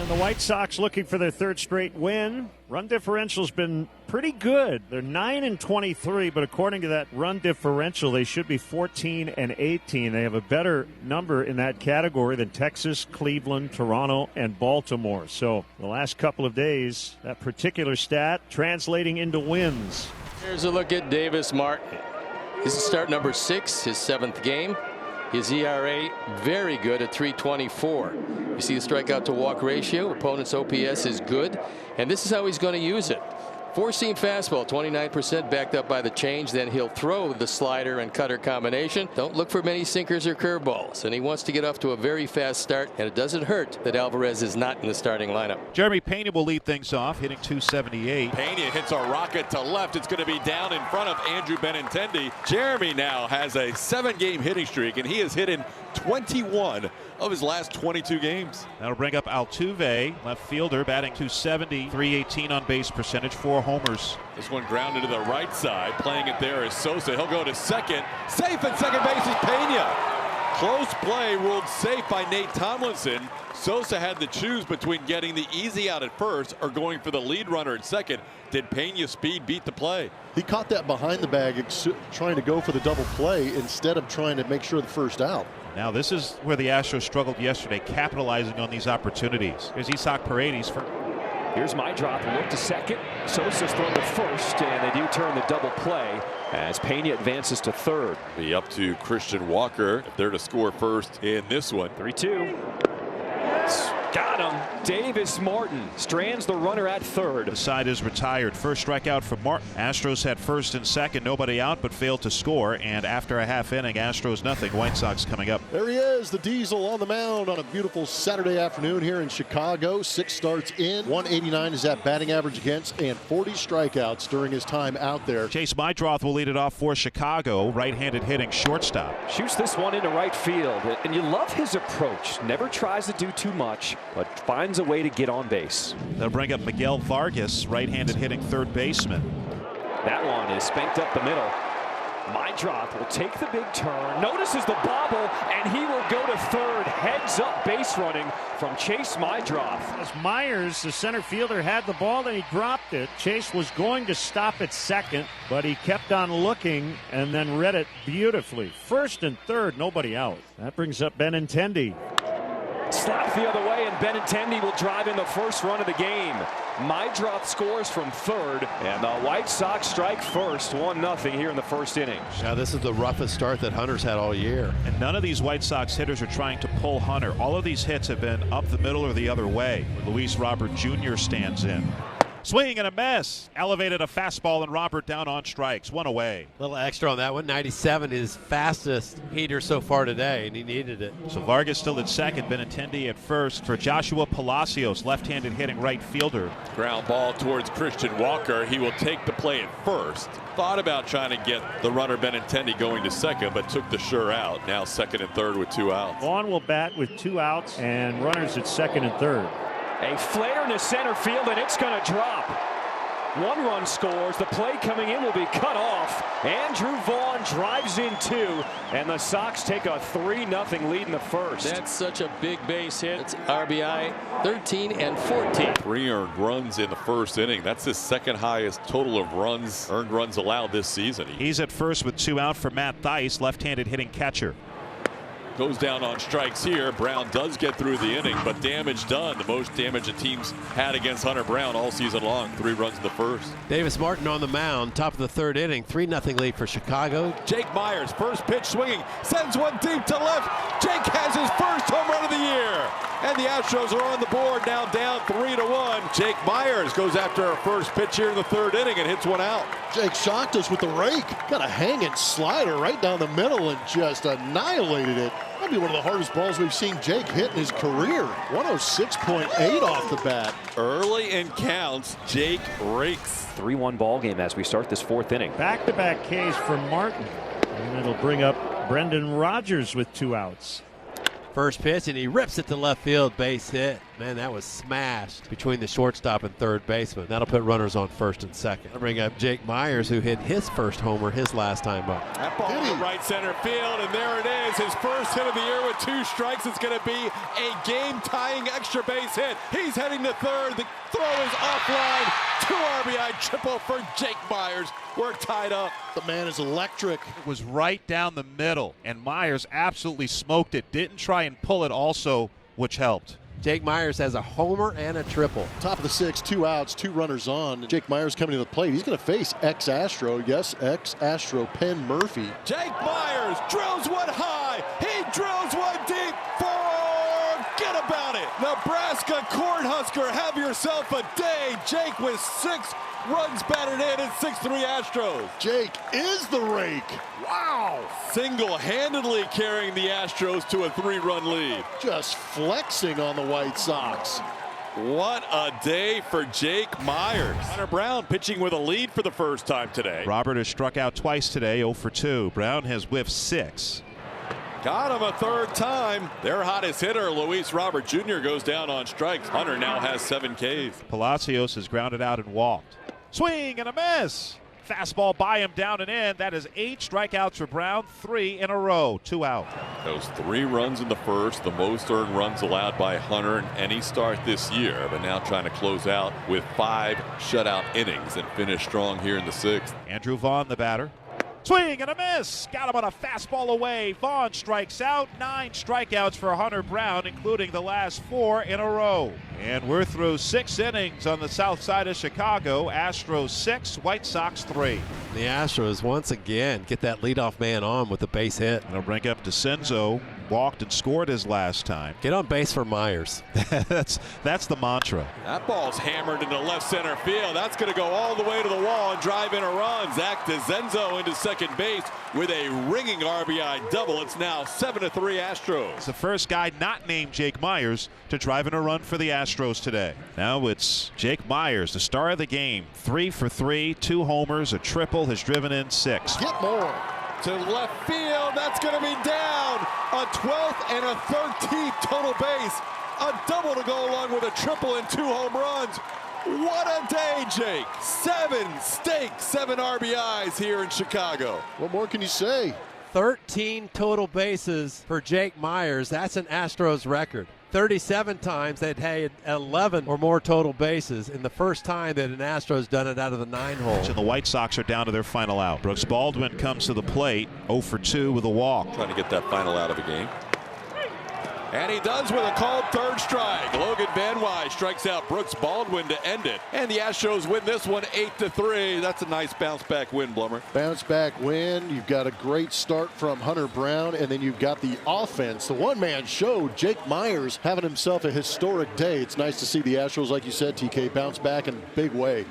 And the White Sox looking for their third straight win. Run differential's been pretty good. They're 9-23, but according to that run differential, they should be 14-18. They have a better number in that category than Texas, Cleveland, Toronto, and Baltimore. So the last couple of days, that particular stat translating into wins. Here's a look at Davis Martin. This is start number 6, his 7th game. His ERA very good at 3.24. You see the strikeout to walk ratio. Opponent's OPS is good, and this is how he's going to use it. Four-seam fastball, 29% backed up by the change. Then he'll throw the slider and cutter combination. Don't look for many sinkers or curveballs. And he wants to get off to a very fast start. And it doesn't hurt that Alvarez is not in the starting lineup. Jeremy Pena will lead things off, hitting .278. Pena hits a rocket to left. It's going to be down in front of Andrew Benintendi. Jeremy now has a 7-game hitting streak, and he has hit in 21 of his last 22 games. That'll bring up Altuve, left fielder, batting .270, .318 on base percentage, 4 homers. This one grounded to the right side. Playing it there is Sosa. He'll go to second. Safe at second base is Pena. Close play ruled safe by Nate Tomlinson. Sosa had to choose between getting the easy out at first or going for the lead runner at second. Did Pena's speed beat the play? He caught that behind the bag, trying to go for the double play instead of trying to make sure the first out. Now this is where the Astros struggled yesterday, capitalizing on these opportunities. Here's Isaac Paredes. Here's my drop, look to second. Sosa's thrown to first, and they do turn the double play as Pena advances to third. Be up to Christian Walker if they're to score first in this one. 3-2. Got him. Davis Martin strands the runner at third. The side is retired. First strikeout for Martin. Astros had first and second, nobody out, but failed to score. And after a half inning, Astros nothing. White Sox coming up. There he is, the Diesel on the mound on a beautiful Saturday afternoon here in Chicago. 6 starts in, 189 is that batting average against, and 40 strikeouts during his time out there. Chase Mydroth will lead it off for Chicago. Right-handed hitting shortstop. Shoots this one into right field, and you love his approach. Never tries to do too much, but finds a way to get on base. They'll bring up Miguel Vargas, right-handed hitting third baseman. That one is spanked up the middle. Mydroth will take the big turn, notices the bobble, and he will go to third. Heads up base running from Chase Mydroth. As Meyers, the center fielder, had the ball, then he dropped it. Chase was going to stop at second, but he kept on looking and then read it beautifully. First and third, nobody out. That brings up Benintendi. Slapped the other way, and Benintendi will drive in the first run of the game. Mydroth scores from third, and the White Sox strike first, 1-0 here in the first inning. Now this is the roughest start that Hunter's had all year. And none of these White Sox hitters are trying to pull Hunter. All of these hits have been up the middle or the other way. Luis Robert Jr. stands in. Swing and a miss. Elevated a fastball, and Robert down on strikes. 1 away. Little extra on that one. 97 is fastest heater so far today, and he needed it. So Vargas still at second. Benintendi at first for Joshua Palacios, left-handed hitting right fielder. Ground ball towards Christian Walker. He will take the play at first. Thought about trying to get the runner Benintendi going to second, but took the sure out. Now second and third with 2 outs. Vaughn will bat with 2 outs and runners at second and third. A flare into center field, and it's going to drop. 1 run scores. The play coming in will be cut off. Andrew Vaughn drives in 2, and the Sox take a 3-0 lead in the first. That's such a big base hit. It's RBI 13 and 14. 3 earned runs in the first inning. That's his second highest total of runs, earned runs allowed this season. He's at first with 2 out for Matt Thaiss, left-handed hitting catcher. Goes down on strikes here. Brown does get through the inning, but damage done. The most damage the team's had against Hunter Brown all season long. 3 runs in the first. Davis Martin on the mound, top of the third inning, 3-0 lead for Chicago. Jake Meyers, first pitch swinging, sends one deep to left. Jake has his first home run of the year. And the Astros are on the board, now down 3-1. Jake Meyers goes after a first pitch here in the third inning and hits one out. Jake shocked us with the rake. Got a hanging slider right down the middle and just annihilated it. That'd be one of the hardest balls we've seen Jake hit in his career. 106.8 off the bat. Early in counts, Jake rakes. 3-1 ball game as we start this 4th inning. Back-to-back Ks for Martin. And it'll bring up Brendan Rodgers with 2 outs. First pitch, and he rips it to left field, base hit. Man, that was smashed between the shortstop and third baseman. That'll put runners on first and second. I'll bring up Jake Meyers, who hit his first homer his last time up. That ball to right center field, and there it is. His first hit of the year with 2 strikes. It's going to be a game-tying extra base hit. He's heading to third. The throw is offline. 2 RBI triple for Jake Meyers. We're tied up. The man is electric. It was right down the middle, and Meyers absolutely smoked it. Didn't try and pull it also, which helped. Jake Meyers has a homer and a triple. Top of the 6th, 2 outs, 2 runners on. Jake Meyers coming to the plate. He's going to face ex-Astro, yes, ex-Astro Penn Murphy. Jake Meyers drills one high. He drills one deep. Forget about it. Nebraska Cornhusker, have yourself a day. Jake with 6 runs batted in and 6-3 Astros. Jake is the rake. Wow. Single-handedly carrying the Astros to a 3-run lead. Just flexing on the White Sox. What a day for Jake Meyers. Hunter Brown pitching with a lead for the first time today. Robert has struck out twice today, 0 for 2. Brown has whiffed 6. Got him a 3rd time. Their hottest hitter, Luis Robert Jr., goes down on strikes. Hunter now has 7 Ks. Palacios has grounded out and walked. Swing and a miss. Fastball by him, down and in. That is 8 strikeouts for Brown, 3 in a row, 2 out. Those 3 runs in the first, the most earned runs allowed by Hunter in any start this year, but now trying to close out with 5 shutout innings and finish strong here in the 6th. Andrew Vaughn, the batter. Swing and a miss. Got him on a fastball away. Vaughn strikes out. 9 strikeouts for Hunter Brown, including the last 4 in a row. And we're through 6 innings on the south side of Chicago. Astros 6, White Sox 3. The Astros once again get that leadoff man on with the base hit. And I'll bring up DeCenzo. Walked and scored his last time. Get on base for Meyers. that's the mantra. That ball's hammered into left center field. That's going to go all the way to the wall and drive in a run. Zach DeCenzo into second base with a ringing RBI double. It's now 7-3 Astros. It's the first guy not named Jake Meyers to drive in a run for the Astros today. Now it's Jake Meyers, the star of the game. 3 for 3, 2 homers, a triple, has driven in 6. Get more. To left field, that's going to be down. A 12th and a 13th total base. A double to go along with a triple and 2 home runs. What a day, Jake. 7 stakes, 7 RBIs here in Chicago. What more can you say? 13 total bases for Jake Meyers. That's an Astros record. 37 times they'd had 11 or more total bases, in the first time that an Astros done it out of the 9 hole. And the White Sox are down to their final out. Brooks Baldwin comes to the plate, 0 for 2 with a walk. Trying to get that final out of the game. And he does with a called 3rd strike. Logan Van Wy strikes out Brooks Baldwin to end it. And the Astros win this one 8-3. That's a nice bounce back win, Blummer. Bounce back win. You've got a great start from Hunter Brown, and then you've got the offense. The one-man show, Jake Meyers having himself a historic day. It's nice to see the Astros, like you said, TK, bounce back in a big way.